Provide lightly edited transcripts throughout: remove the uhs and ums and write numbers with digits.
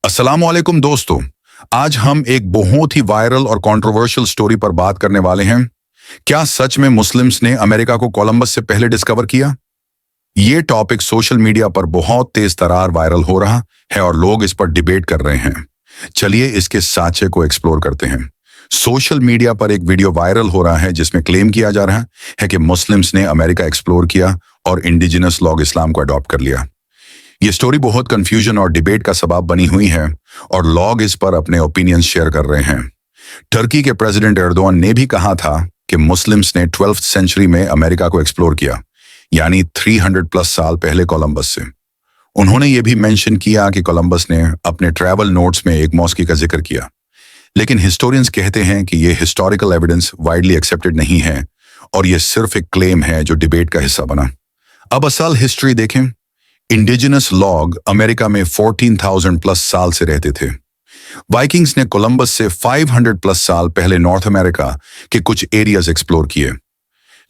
अस्सलामुअलैकुम दोस्तों। आज हम एक बहुत ही वायरल और कंट्रोवर्शियल स्टोरी पर बात करने वाले हैं। क्या सच में मुस्लिम्स ने अमेरिका को कोलंबस से पहले डिस्कवर किया? ये टॉपिक सोशल मीडिया पर बहुत तेज तरार वायरल हो रहा है और लोग इस पर डिबेट कर रहे हैं। चलिए इसके साचे को एक्सप्लोर करते हैं। सोशल मीडिया पर एक वीडियो वायरल हो रहा है जिसमें क्लेम किया जा रहा है कि मुस्लिम्स ने अमेरिका एक्सप्लोर किया और इंडिजिनस लोग इस्लाम को अडॉप्ट कर लिया। ये स्टोरी बहुत कंफ्यूजन और डिबेट का सबब बनी हुई है और लोग इस पर अपने ओपिनियंस शेयर कर रहे हैं। टर्की के प्रेसिडेंट एर्दोगन ने भी कहा था कि मुस्लिम्स ने 12th सेंचुरी में अमेरिका को एक्सप्लोर किया, यानी 300 प्लस साल पहले कोलंबस से। उन्होंने ये भी मेंशन किया कि कोलंबस ने अपने ट्रैवल नोट्स में एक मॉस्की का जिक्र किया, लेकिन हिस्टोरियंस कहते हैं कि ये हिस्टोरिकल एविडेंस वाइडली एक्सेप्टेड नहीं है और ये सिर्फ एक क्लेम है जो डिबेट का हिस्सा बना। अब असल हिस्ट्री देखें। इंडिजिनस लोग अमेरिका में 14,000 प्लस साल से रहते थे। वाइकिंग्स ने कोलंबस से 500 प्लस साल पहले नॉर्थ अमेरिका के कुछ एरियाज एक्सप्लोर किए,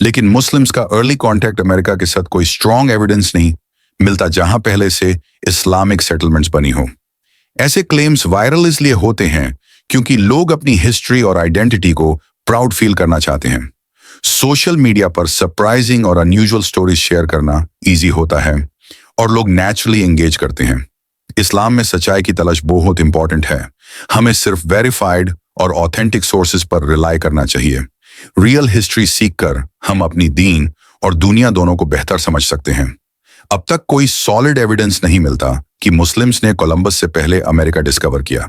लेकिन मुस्लिम्स का अर्ली कॉन्टैक्ट अमेरिका के साथ कोई स्ट्रॉन्ग एविडेंस नहीं मिलता जहां पहले से इस्लामिक सेटलमेंट्स बनी हो। ऐसे क्लेम्स वायरल इसलिए होते हैं क्योंकि लोग अपनी हिस्ट्री और आइडेंटिटी को प्राउड फील करना चाहते हैं। सोशल मीडिया पर सरप्राइजिंग और अनयूजुअल स्टोरीज शेयर करना ईजी होता है और लोग नेचुरली एंगेज करते हैं। इस्लाम में सच्चाई की तलाश बहुत इंपॉर्टेंट है। हमें सिर्फ वेरीफाइड और ऑथेंटिक सोर्सेज पर रिलाई करना चाहिए। रियल हिस्ट्री सीखकर हम अपनी दीन और दुनिया दोनों को बेहतर समझ सकते हैं। अब तक कोई सॉलिड एविडेंस नहीं मिलता कि मुस्लिम्स ने कोलंबस से पहले अमेरिका डिस्कवर किया।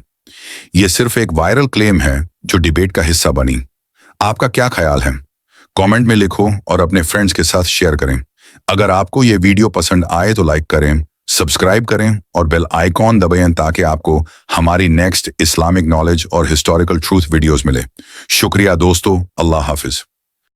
यह सिर्फ एक वायरल क्लेम है जो डिबेट का हिस्सा बनी। आपका क्या ख्याल है? कमेंट में लिखो और अपने फ्रेंड्स के साथ शेयर करें। अगर आपको ये वीडियो पसंद आए तो लाइक करें, सब्सक्राइब करें और बेल आइकॉन दबाएं ताकि आपको हमारी नेक्स्ट इस्लामिक नॉलेज और हिस्टोरिकल ट्रूथ वीडियोस मिले। शुक्रिया दोस्तों। अल्लाह हाफिज।